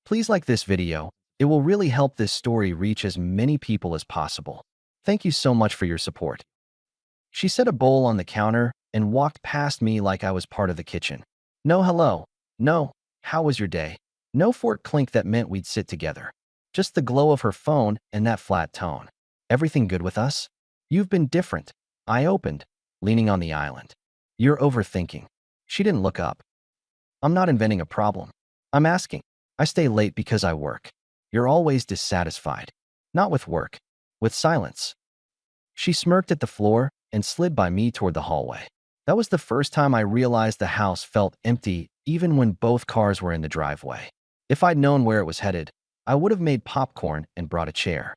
Please like this video. It will really help this story reach as many people as possible. Thank you so much for your support. She set a bowl on the counter and walked past me like I was part of the kitchen. No hello. No, how was your day? No fork clink that meant we'd sit together. Just the glow of her phone and that flat tone. Everything good with us? You've been different. I opened, leaning on the island. You're overthinking. She didn't look up. I'm not inventing a problem. I'm asking. I stay late because I work. You're always dissatisfied. Not with work. With silence. She smirked at the floor and slid by me toward the hallway. That was the first time I realized the house felt empty even when both cars were in the driveway. If I'd known where it was headed, I would have made popcorn and brought a chair.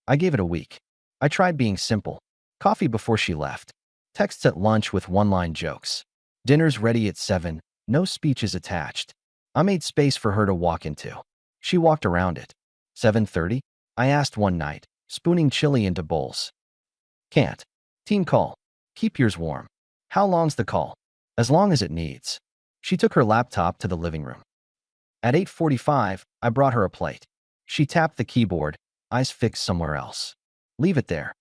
I gave it a week. I tried being simple. Coffee before she left. Texts at lunch with one-line jokes. Dinner's ready at 7, no speeches attached. I made space for her to walk into. She walked around it. 7:30? I asked one night, spooning chili into bowls. Can't. Team call. Keep yours warm. How long's the call? As long as it needs. She took her laptop to the living room. At 8:45, I brought her a plate. She tapped the keyboard, eyes fixed somewhere else. Leave it there.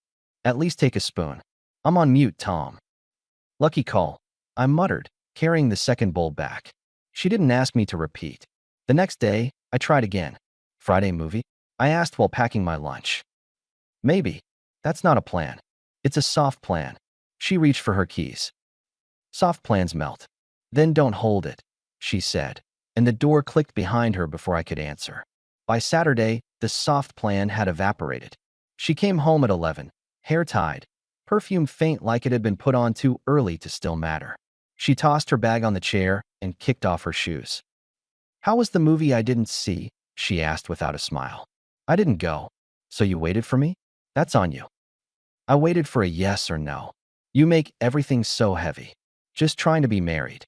At least take a spoon. I'm on mute, Tom. Lucky call, I muttered, carrying the second bowl back. She didn't ask me to repeat. The next day, I tried again. Friday movie? I asked while packing my lunch. Maybe. That's not a plan. It's a soft plan. She reached for her keys. Soft plans melt. Then don't hold it, she said, and the door clicked behind her before I could answer. By Saturday, the soft plan had evaporated. She came home at 11, hair tied, perfume faint like it had been put on too early to still matter. She tossed her bag on the chair and kicked off her shoes. How was the movie I didn't see? She asked without a smile. I didn't go. So you waited for me? That's on you. I waited for a yes or no. You make everything so heavy. Just trying to be married.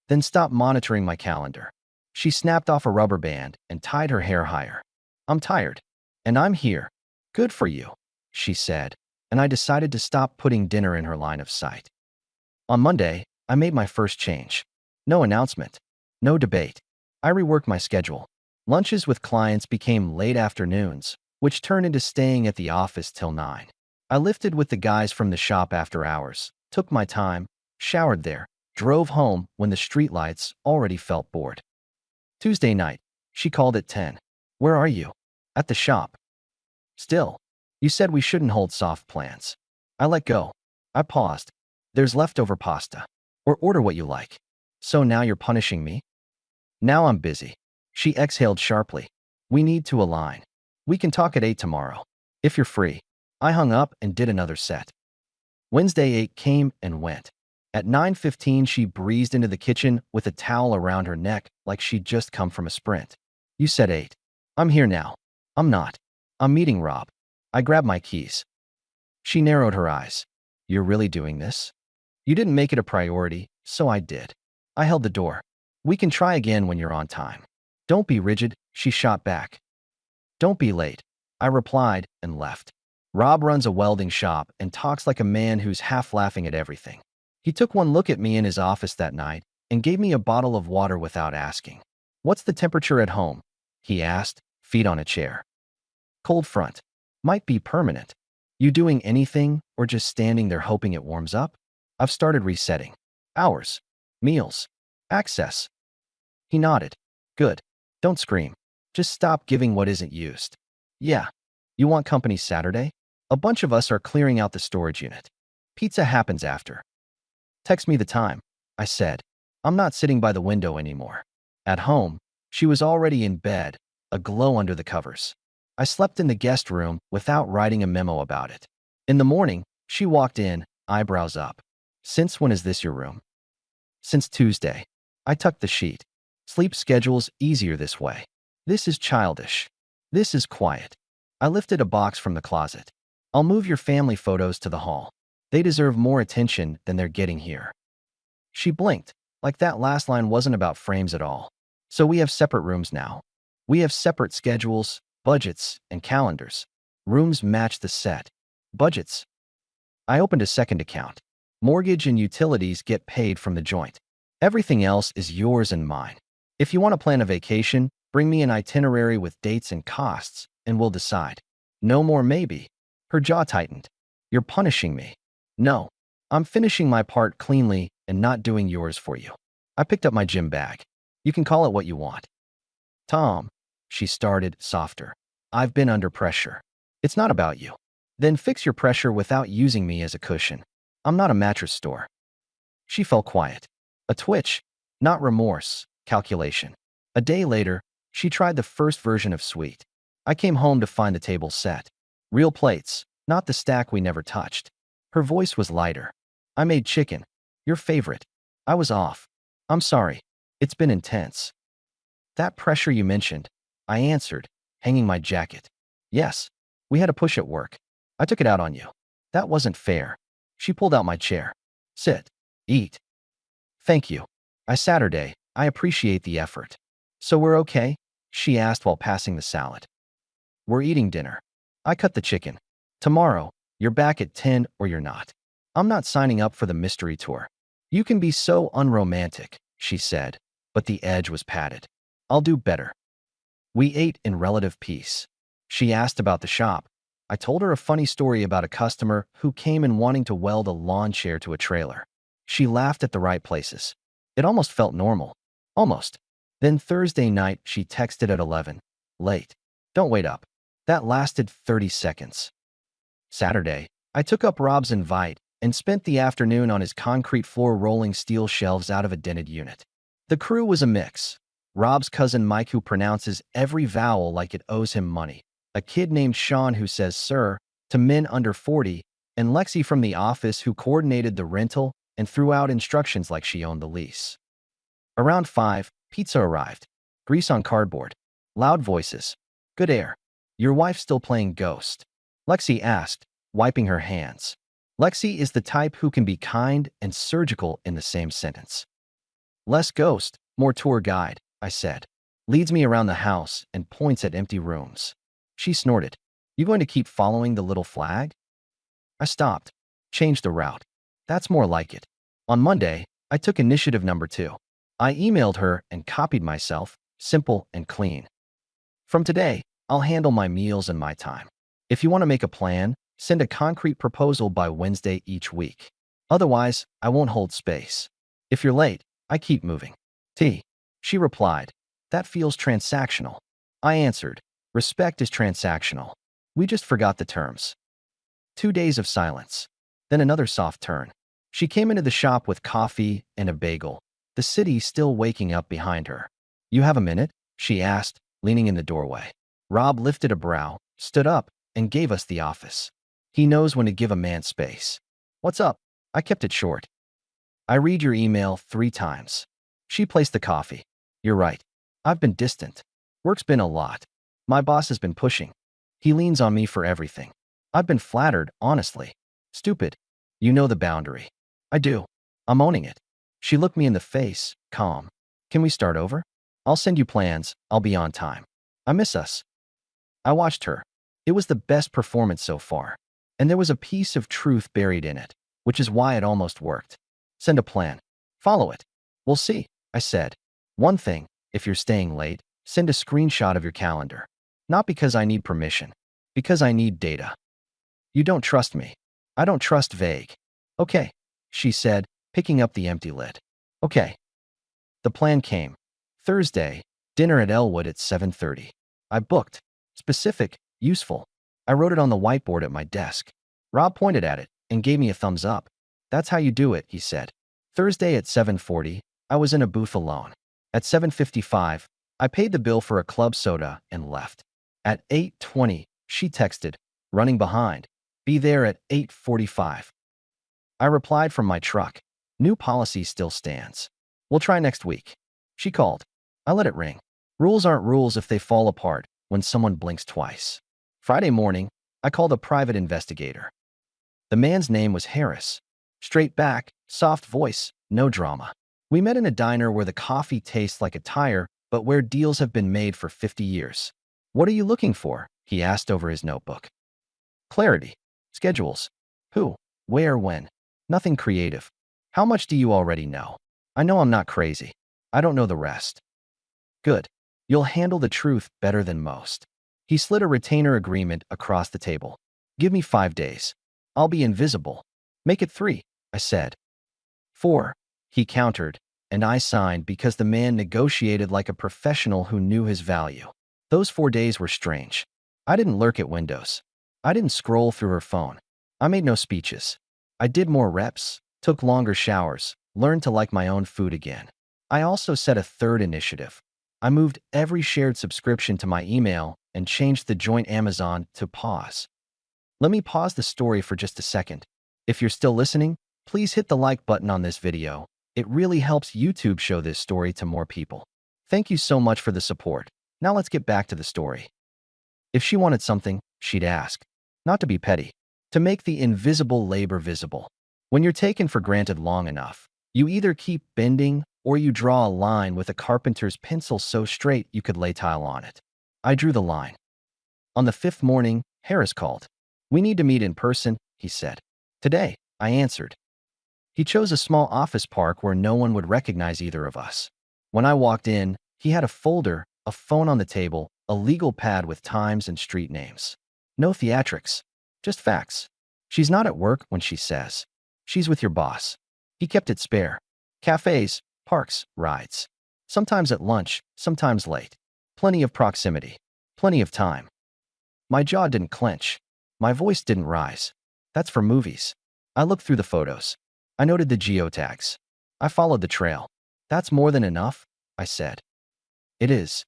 Then stop monitoring my calendar. She snapped off a rubber band and tied her hair higher. I'm tired. And I'm here. Good for you, she said, and I decided to stop putting dinner in her line of sight. On Monday, I made my first change. No announcement. No debate. I reworked my schedule. Lunches with clients became late afternoons, which turned into staying at the office till 9. I lifted with the guys from the shop after hours, took my time, showered there, drove home when the streetlights already felt bored. Tuesday night, she called at 10. Where are you? At the shop. Still. You said we shouldn't hold soft plans. I let go. I paused. There's leftover pasta. Or order what you like. So now you're punishing me? Now I'm busy. She exhaled sharply. We need to align. We can talk at 8 tomorrow. If you're free. I hung up and did another set. Wednesday 8 came and went. At 9:15, she breezed into the kitchen with a towel around her neck like she'd just come from a sprint. You said 8. I'm here now. I'm not. I'm meeting Rob. I grabbed my keys. She narrowed her eyes. You're really doing this? You didn't make it a priority, so I did. I held the door. We can try again when you're on time. Don't be rigid, she shot back. Don't be late, I replied and left. Rob runs a welding shop and talks like a man who's half laughing at everything. He took one look at me in his office that night and gave me a bottle of water without asking. What's the temperature at home? He asked, feet on a chair. Cold front. Might be permanent. You doing anything or just standing there hoping it warms up? I've started resetting. Hours. Meals. Access. He nodded. Good. Don't scream. Just stop giving what isn't used. Yeah. You want company Saturday? A bunch of us are clearing out the storage unit. Pizza happens after. Text me the time, I said. I'm not sitting by the window anymore. At home, she was already in bed, a glow under the covers. I slept in the guest room without writing a memo about it. In the morning, she walked in, eyebrows up. Since when is this your room? Since Tuesday. I tucked the sheet. Sleep schedule's easier this way. This is childish. This is quiet. I lifted a box from the closet. I'll move your family photos to the hall. They deserve more attention than they're getting here. She blinked, like that last line wasn't about frames at all. So we have separate rooms now. We have separate schedules, budgets, and calendars. Rooms match the set. Budgets. I opened a second account. Mortgage and utilities get paid from the joint. Everything else is yours and mine. If you want to plan a vacation, Bring me an itinerary with dates and costs, and we'll decide. No more maybe. Her jaw tightened. You're punishing me. No. I'm finishing my part cleanly and not doing yours for you. I picked up my gym bag. You can call it what you want. Tom, she started, softer. I've been under pressure. It's not about you. Then fix your pressure without using me as a cushion. I'm not a mattress store. She fell quiet. A twitch, not remorse, calculation. A day later, she tried the first version of sweet. I came home to find the table set. Real plates, not the stack we never touched. Her voice was lighter. I made chicken. Your favorite. I was off. I'm sorry. It's been intense. That pressure you mentioned, I answered, hanging my jacket. Yes, we had a push at work. I took it out on you. That wasn't fair. She pulled out my chair. Sit. Eat. Thank you. Saturday, I appreciate the effort. So we're okay? She asked while passing the salad. We're eating dinner. I cut the chicken. Tomorrow, you're back at 10 or you're not. I'm not signing up for the mystery tour. You can be so unromantic, she said, but the edge was padded. I'll do better. We ate in relative peace. She asked about the shop. I told her a funny story about a customer who came in wanting to weld a lawn chair to a trailer. She laughed at the right places. It almost felt normal. Almost. Then Thursday night, she texted at 11. Late. Don't wait up. That lasted 30 seconds. Saturday, I took up Rob's invite and spent the afternoon on his concrete floor rolling steel shelves out of a dented unit. The crew was a mix. Rob's cousin Mike, who pronounces every vowel like it owes him money. A kid named Sean who says sir to men under 40, and Lexi from the office who coordinated the rental and threw out instructions like she owned the lease. Around 5, pizza arrived. Grease on cardboard. Loud voices. Good air. Your wife still playing Ghost? Lexi asked, wiping her hands. Lexi is the type who can be kind and surgical in the same sentence. Less Ghost, more tour guide, I said. Leads me around the house and points at empty rooms. She snorted. You going to keep following the little flag? I stopped. Changed the route. That's more like it. On Monday, I took initiative number 2. I emailed her and copied myself, simple and clean. From today, I'll handle my meals and my time. If you want to make a plan, send a concrete proposal by Wednesday each week. Otherwise, I won't hold space. If you're late, I keep moving. T. She replied, that feels transactional. I answered, respect is transactional. We just forgot the terms. 2 days of silence. Then another soft turn. She came into the shop with coffee and a bagel, the city still waking up behind her. You have a minute? She asked, leaning in the doorway. Rob lifted a brow, stood up, and gave us the office. He knows when to give a man space. What's up? I kept it short. I read your email 3 times. She placed the coffee. You're right. I've been distant. Work's been a lot. My boss has been pushing. He leans on me for everything. I've been flattered, honestly. Stupid. You know the boundary. I do. I'm owning it. She looked me in the face, calm. Can we start over? I'll send you plans. I'll be on time. I miss us. I watched her. It was the best performance so far. And there was a piece of truth buried in it, which is why it almost worked. Send a plan. Follow it. We'll see, I said. One thing, if you're staying late, send a screenshot of your calendar. Not because I need permission, because I need data. You don't trust me. I don't trust vague. Okay, she said, picking up the empty lid. Okay. The plan came. Thursday, dinner at Elwood at 7:30. I booked. Specific, useful. I wrote it on the whiteboard at my desk. Rob pointed at it and gave me a thumbs up. That's how you do it, he said. Thursday at 7:40, I was in a booth alone. At 7:55, I paid the bill for a club soda and left. At 8:20, she texted, running behind. Be there at 8:45. I replied from my truck. New policy still stands. We'll try next week. She called. I let it ring. Rules aren't rules if they fall apart when someone blinks twice. Friday morning, I called a private investigator. The man's name was Harris. Straight back, soft voice, no drama. We met in a diner where the coffee tastes like a tire, but where deals have been made for 50 years. What are you looking for? He asked over his notebook. Clarity. Schedules. Who, where, when. Nothing creative. How much do you already know? I know I'm not crazy. I don't know the rest. Good. You'll handle the truth better than most. He slid a retainer agreement across the table. Give me 5 days. I'll be invisible. Make it 3, I said. 4, he countered, and I signed because the man negotiated like a professional who knew his value. Those 4 days were strange. I didn't lurk at windows. I didn't scroll through her phone. I made no speeches. I did more reps, took longer showers, learned to like my own food again. I also set a third initiative. I moved every shared subscription to my email and changed the joint Amazon to pause. Let me pause the story for just a second. If you're still listening, please hit the like button on this video. It really helps YouTube show this story to more people. Thank you so much for the support. Now let's get back to the story. If she wanted something, she'd ask. Not to be petty. To make the invisible labor visible. When you're taken for granted long enough, you either keep bending or you draw a line with a carpenter's pencil so straight you could lay tile on it. I drew the line. On the 5th morning, Harris called. We need to meet in person, he said. Today, I answered. He chose a small office park where no one would recognize either of us. When I walked in, he had a folder, a phone on the table, a legal pad with times and street names. No theatrics, just facts. She's not at work when she says. She's with your boss. He kept it spare. Cafes, parks, rides. Sometimes at lunch, sometimes late. Plenty of proximity. Plenty of time. My jaw didn't clench. My voice didn't rise. That's for movies. I looked through the photos. I noted the geotags. I followed the trail. That's more than enough, I said. It is.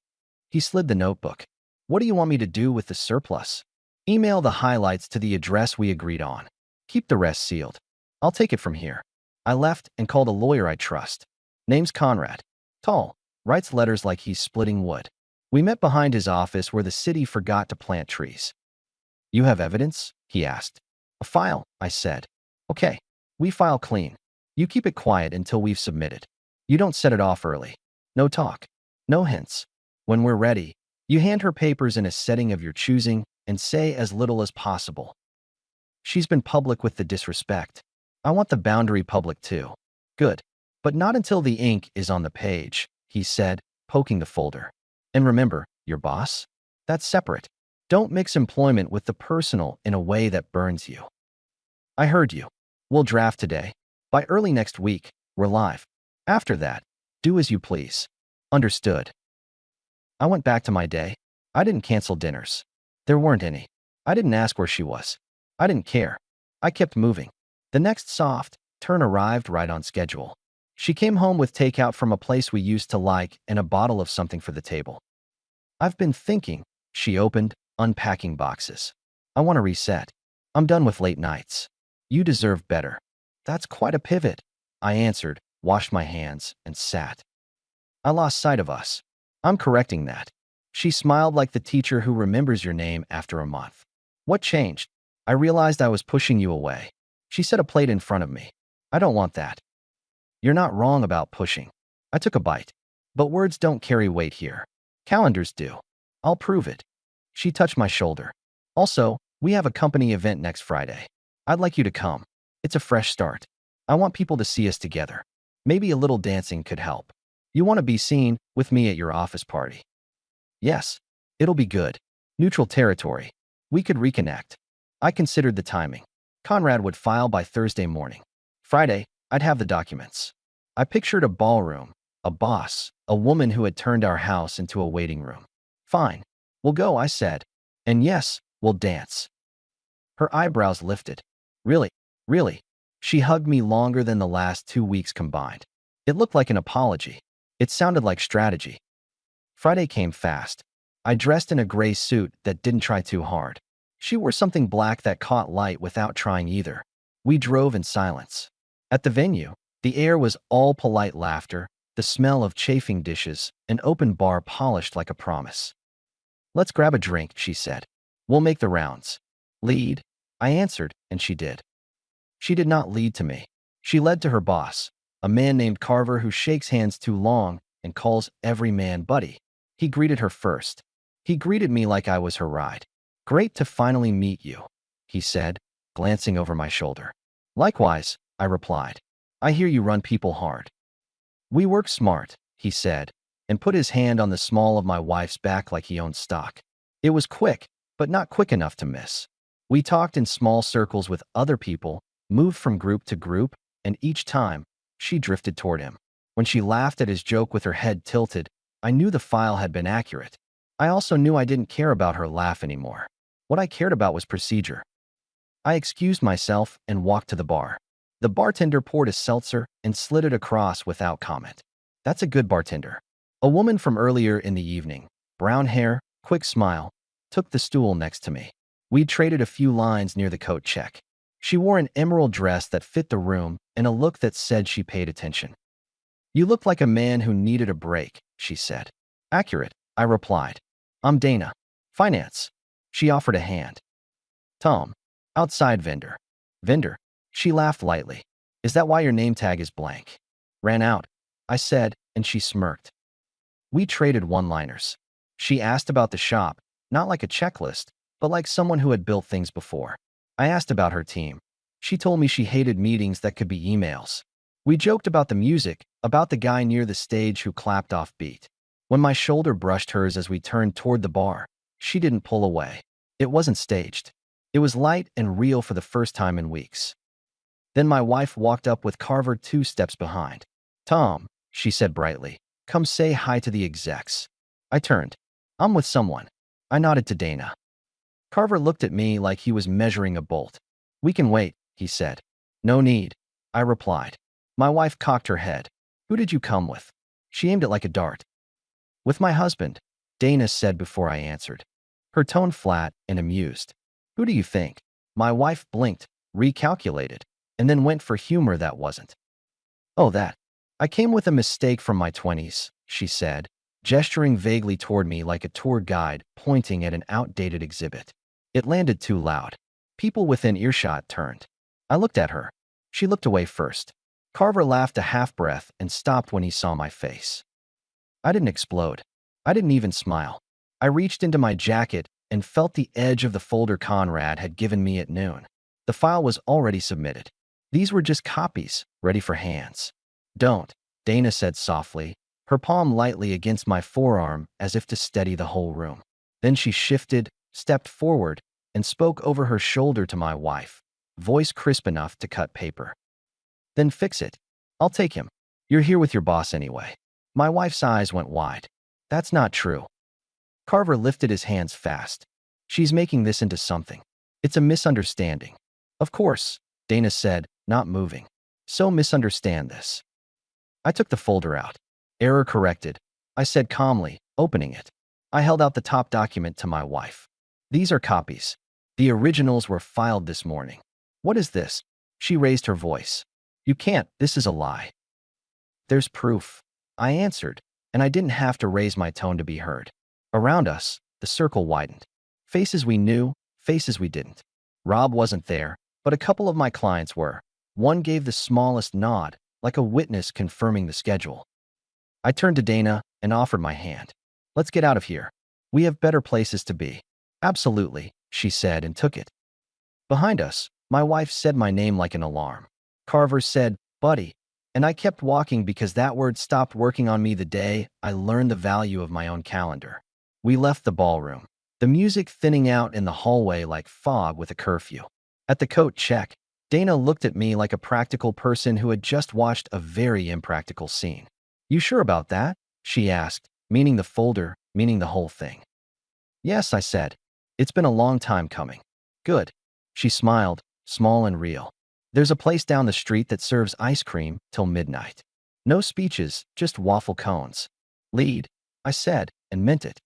He slid the notebook. What do you want me to do with the surplus? Email the highlights to the address we agreed on. Keep the rest sealed. I'll take it from here. I left and called a lawyer I trust. Name's Conrad. Tall. Writes letters like he's splitting wood. We met behind his office where the city forgot to plant trees. You have evidence? He asked. A file, I said. Okay. We file clean. You keep it quiet until we've submitted. You don't set it off early. No talk. No hints. When we're ready, you hand her papers in a setting of your choosing and say as little as possible. She's been public with the disrespect. I want the boundary public too. Good. But not until the ink is on the page, he said, poking the folder. And remember, your boss? That's separate. Don't mix employment with the personal in a way that burns you. I heard you. We'll draft today. By early next week, we're live. After that, do as you please. Understood. I went back to my day. I didn't cancel dinners. There weren't any. I didn't ask where she was. I didn't care. I kept moving. The next soft turn arrived right on schedule. She came home with takeout from a place we used to like and a bottle of something for the table. I've been thinking, she opened, unpacking boxes. I want to reset. I'm done with late nights. You deserve better. That's quite a pivot, I answered, washed my hands, and sat. I lost sight of us. I'm correcting that. She smiled like the teacher who remembers your name after a month. What changed? I realized I was pushing you away. She set a plate in front of me. I don't want that. You're not wrong about pushing. I took a bite. But words don't carry weight here. Calendars do. I'll prove it. She touched my shoulder. Also, we have a company event next Friday. I'd like you to come. It's a fresh start. I want people to see us together. Maybe a little dancing could help. You want to be seen with me at your office party? Yes. It'll be good. Neutral territory. We could reconnect. I considered the timing. Conrad would file by Thursday morning. Friday, I'd have the documents. I pictured a ballroom, a boss, a woman who had turned our house into a waiting room. Fine. We'll go, I said. And yes, we'll dance. Her eyebrows lifted. Really? Really? She hugged me longer than the last 2 weeks combined. It looked like an apology. It sounded like strategy. Friday came fast. I dressed in a gray suit that didn't try too hard. She wore something black that caught light without trying either. We drove in silence. At the venue, the air was all polite laughter, the smell of chafing dishes, an open bar polished like a promise. Let's grab a drink, she said. We'll make the rounds. Lead? I answered, and she did. She did not lead to me. She led to her boss, a man named Carver who shakes hands too long and calls every man buddy. He greeted her first. He greeted me like I was her ride. Great to finally meet you, he said, glancing over my shoulder. Likewise, I replied. I hear you run people hard. We work smart, he said, and put his hand on the small of my wife's back like he owned stock. It was quick, but not quick enough to miss. We talked in small circles with other people, moved from group to group, and each time, she drifted toward him. When she laughed at his joke with her head tilted, I knew the file had been accurate. I also knew I didn't care about her laugh anymore. What I cared about was procedure. I excused myself and walked to the bar. The bartender poured a seltzer and slid it across without comment. That's a good bartender. A woman from earlier in the evening, brown hair, quick smile, took the stool next to me. We traded a few lines near the coat check. She wore an emerald dress that fit the room and a look that said she paid attention. "You look like a man who needed a break," she said. "Accurate," I replied. "I'm Dana. Finance." She offered a hand. "Tom. Outside vendor." "Vendor?" She laughed lightly. "Is that why your name tag is blank?" "Ran out," I said, and she smirked. We traded one-liners. She asked about the shop, not like a checklist, but like someone who had built things before. I asked about her team. She told me she hated meetings that could be emails. We joked about the music, about the guy near the stage who clapped off beat. When my shoulder brushed hers as we turned toward the bar, she didn't pull away. It wasn't staged. It was light and real for the first time in weeks. Then my wife walked up with Carver 2 steps behind. "Tom," she said brightly, "come say hi to the execs." I turned. "I'm with someone." I nodded to Dana. Carver looked at me like he was measuring a bolt. "We can wait," he said. "No need," I replied. My wife cocked her head. "Who did you come with?" She aimed it like a dart. "With my husband," Dana said before I answered. Her tone flat and amused. "Who do you think?" My wife blinked, recalculated, and then went for humor that wasn't. "Oh, that. I came with a mistake from my 20s, she said, gesturing vaguely toward me like a tour guide pointing at an outdated exhibit. It landed too loud. People within earshot turned. I looked at her. She looked away first. Carver laughed a half-breath and stopped when he saw my face. I didn't explode. I didn't even smile. I reached into my jacket and felt the edge of the folder Conrad had given me at noon. The file was already submitted. These were just copies, ready for hands. "Don't," Dana said softly, her palm lightly against my forearm as if to steady the whole room. Then she shifted, stepped forward, and spoke over her shoulder to my wife, voice crisp enough to cut paper. "Then fix it. I'll take him. You're here with your boss anyway." My wife's eyes went wide. "That's not true." Carver lifted his hands fast. "She's making this into something. It's a misunderstanding." "Of course," Dana said, not moving. "So misunderstand this." I took the folder out. "Error corrected," I said calmly, opening it. I held out the top document to my wife. "These are copies. The originals were filed this morning." "What is this?" She raised her voice. "You can't. This is a lie." "There's proof," I answered, and I didn't have to raise my tone to be heard. Around us, the circle widened. Faces we knew, faces we didn't. Rob wasn't there, but a couple of my clients were. One gave the smallest nod, like a witness confirming the schedule. I turned to Dana and offered my hand. "Let's get out of here. We have better places to be." "Absolutely," she said and took it. Behind us, my wife said my name like an alarm. Carver said, "Buddy," and I kept walking because that word stopped working on me the day I learned the value of my own calendar. We left the ballroom, the music thinning out in the hallway like fog with a curfew. At the coat check, Dana looked at me like a practical person who had just watched a very impractical scene. "You sure about that?" she asked, meaning the folder, meaning the whole thing. "Yes," I said. "It's been a long time coming." "Good." She smiled, small and real. "There's a place down the street that serves ice cream till midnight. No speeches, just waffle cones." "Lead," I said, and meant it.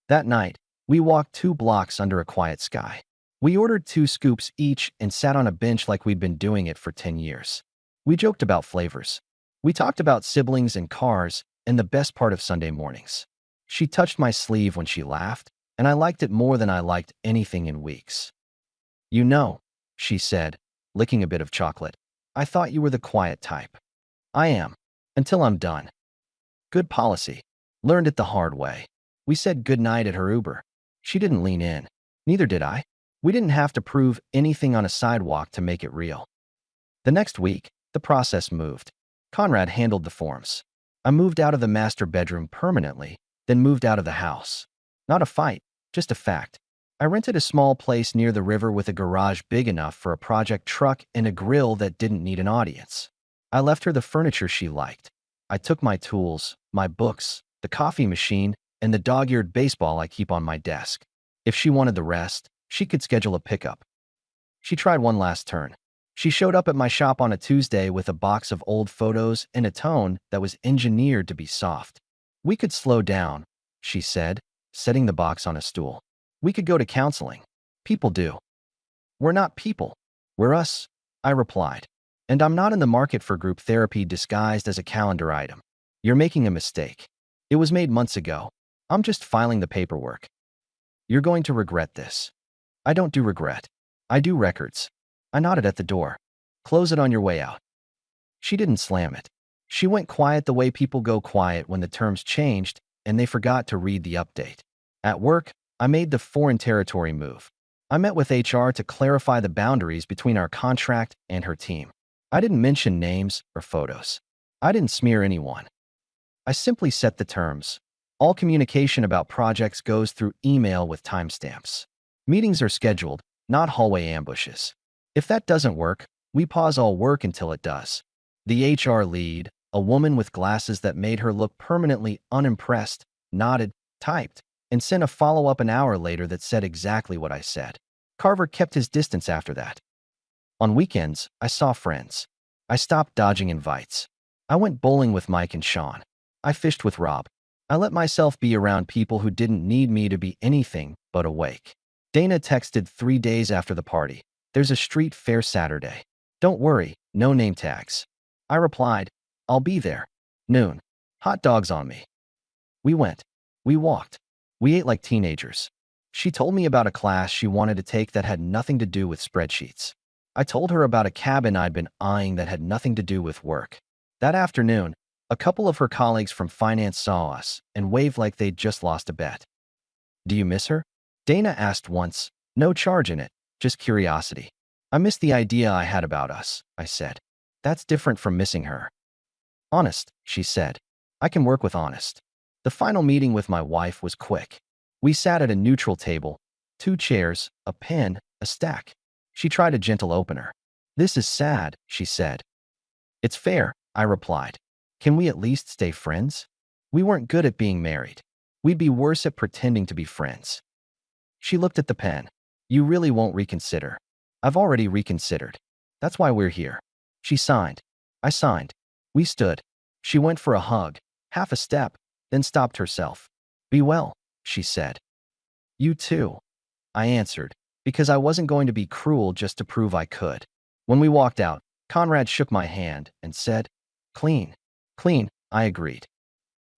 That night, we walked 2 blocks under a quiet sky. We ordered 2 scoops each and sat on a bench like we'd been doing it for 10 years. We joked about flavors. We talked about siblings and cars and the best part of Sunday mornings. She touched my sleeve when she laughed, and I liked it more than I liked anything in weeks. "You know," she said, licking a bit of chocolate, "I thought you were the quiet type." "I am. Until I'm done." Good policy. Learned it the hard way. We said goodnight at her Uber. She didn't lean in. Neither did I. We didn't have to prove anything on a sidewalk to make it real. The next week, the process moved. Conrad handled the forms. I moved out of the master bedroom permanently, then moved out of the house. Not a fight, just a fact. I rented a small place near the river with a garage big enough for a project truck and a grill that didn't need an audience. I left her the furniture she liked. I took my tools, my books, the coffee machine, and the dog-eared baseball I keep on my desk. If she wanted the rest, she could schedule a pickup. She tried one last turn. She showed up at my shop on a Tuesday with a box of old photos and a tone that was engineered to be soft. "We could slow down," she said, setting the box on a stool. "We could go to counseling. People do." "We're not people. We're us," I replied. "And I'm not in the market for group therapy disguised as a calendar item. You're making a mistake. It was made months ago. I'm just filing the paperwork. You're going to regret this." "I don't do regret. I do records." I nodded at the door. "Close it on your way out." She didn't slam it. She went quiet the way people go quiet when the terms changed and they forgot to read the update. At work, I made the foreign territory move. I met with HR to clarify the boundaries between our contract and her team. I didn't mention names or photos. I didn't smear anyone. I simply set the terms. All communication about projects goes through email with timestamps. Meetings are scheduled, not hallway ambushes. If that doesn't work, we pause all work until it does. The HR lead, a woman with glasses that made her look permanently unimpressed, nodded, typed, and sent a follow-up an hour later that said exactly what I said. Carver kept his distance after that. On weekends, I saw friends. I stopped dodging invites. I went bowling with Mike and Sean. I fished with Rob. I let myself be around people who didn't need me to be anything but awake. Dana texted 3 days after the party. "There's a street fair Saturday. Don't worry, no name tags." I replied, "I'll be there. Noon. Hot dogs on me." We went. We walked. We ate like teenagers. She told me about a class she wanted to take that had nothing to do with spreadsheets. I told her about a cabin I'd been eyeing that had nothing to do with work. That afternoon, a couple of her colleagues from finance saw us and waved like they'd just lost a bet. "Do you miss her?" Dana asked once, no charge in it, just curiosity. "I miss the idea I had about us," I said. "That's different from missing her." "Honest," she said. "I can work with honest." The final meeting with my wife was quick. We sat at a neutral table, 2 chairs, a pen, a stack. She tried a gentle opener. "This is sad," she said. "It's fair," I replied. "Can we at least stay friends? We weren't good at being married. We'd be worse at pretending to be friends." She looked at the pen. "You really won't reconsider." "I've already reconsidered. That's why we're here." She signed. I signed. We stood. She went for a hug, half a step, then stopped herself. "Be well," she said. "You too," I answered, because I wasn't going to be cruel just to prove I could. When we walked out, Conrad shook my hand and said, "Clean." "Clean," I agreed.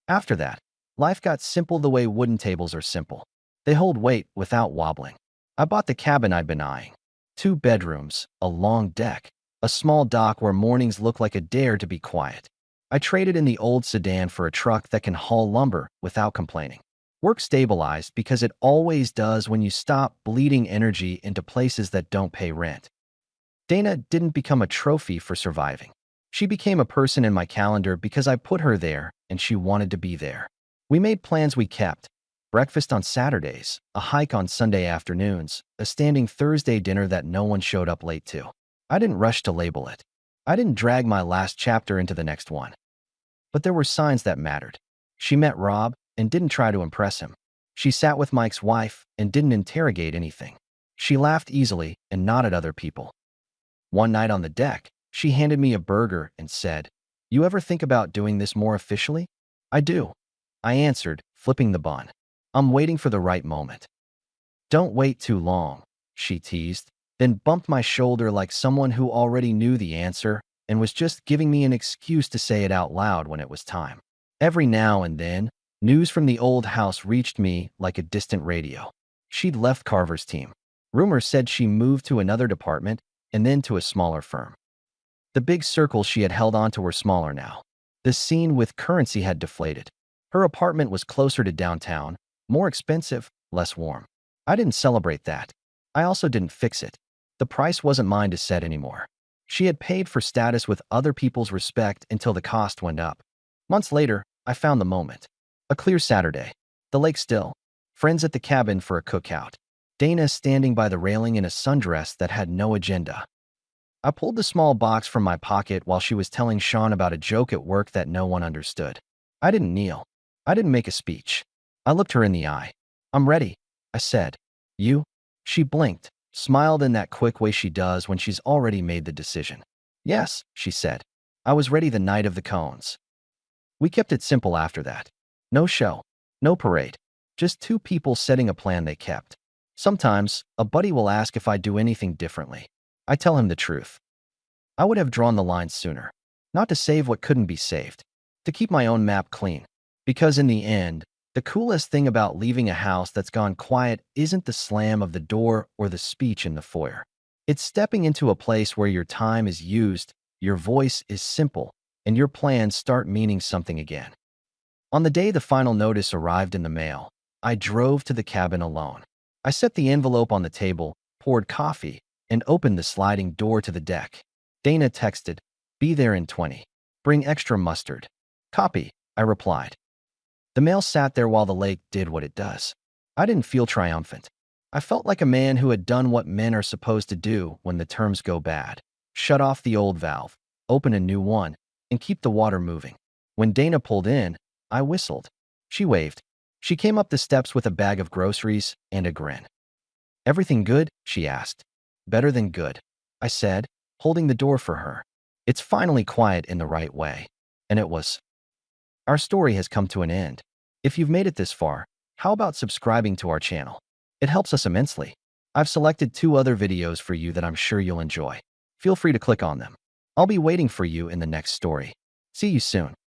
After that, life got simple the way wooden tables are simple. They hold weight without wobbling. I bought the cabin I'd been eyeing. 2 bedrooms, a long deck, a small dock where mornings look like a dare to be quiet. I traded in the old sedan for a truck that can haul lumber without complaining. Work stabilized because it always does when you stop bleeding energy into places that don't pay rent. Dana didn't become a trophy for surviving. She became a person in my calendar because I put her there and she wanted to be there. We made plans we kept. Breakfast on Saturdays, a hike on Sunday afternoons, a standing Thursday dinner that no one showed up late to. I didn't rush to label it. I didn't drag my last chapter into the next one. But there were signs that mattered. She met Rob and didn't try to impress him. She sat with Mike's wife and didn't interrogate anything. She laughed easily and nodded at other people. One night on the deck, she handed me a burger and said, "You ever think about doing this more officially?" "I do," I answered, flipping the bun. "I'm waiting for the right moment." "Don't wait too long," she teased, then bumped my shoulder like someone who already knew the answer and was just giving me an excuse to say it out loud when it was time. Every now and then, news from the old house reached me like a distant radio. She'd left Carver's team. Rumors said she moved to another department and then to a smaller firm. The big circles she had held onto were smaller now. The scene with currency had deflated. Her apartment was closer to downtown, more expensive, less warm. I didn't celebrate that. I also didn't fix it. The price wasn't mine to set anymore. She had paid for status with other people's respect until the cost went up. Months later, I found the moment. A clear Saturday. The lake still. Friends at the cabin for a cookout. Dana standing by the railing in a sundress that had no agenda. I pulled the small box from my pocket while she was telling Sean about a joke at work that no one understood. I didn't kneel. I didn't make a speech. I looked her in the eye. I'm ready, I said. You? She blinked, smiled in that quick way she does when she's already made the decision. Yes, she said. I was ready the night of the cones. We kept it simple after that. No show, no parade, just two people setting a plan they kept. Sometimes, a buddy will ask if I do anything differently. I tell him the truth. I would have drawn the line sooner. Not to save what couldn't be saved. To keep my own map clean. Because in the end, the coolest thing about leaving a house that's gone quiet isn't the slam of the door or the speech in the foyer. It's stepping into a place where your time is used, your voice is simple, and your plans start meaning something again. On the day the final notice arrived in the mail, I drove to the cabin alone. I set the envelope on the table, poured coffee, and opened the sliding door to the deck. Dana texted, "Be there in 20. Bring extra mustard." "Copy," I replied. The mail sat there while the lake did what it does. I didn't feel triumphant. I felt like a man who had done what men are supposed to do when the terms go bad. Shut off the old valve, open a new one, and keep the water moving. When Dana pulled in, I whistled. She waved. She came up the steps with a bag of groceries and a grin. "Everything good?" she asked. "Better than good," I said, holding the door for her. It's finally quiet in the right way. And it was. Our story has come to an end. If you've made it this far, how about subscribing to our channel? It helps us immensely. I've selected 2 other videos for you that I'm sure you'll enjoy. Feel free to click on them. I'll be waiting for you in the next story. See you soon.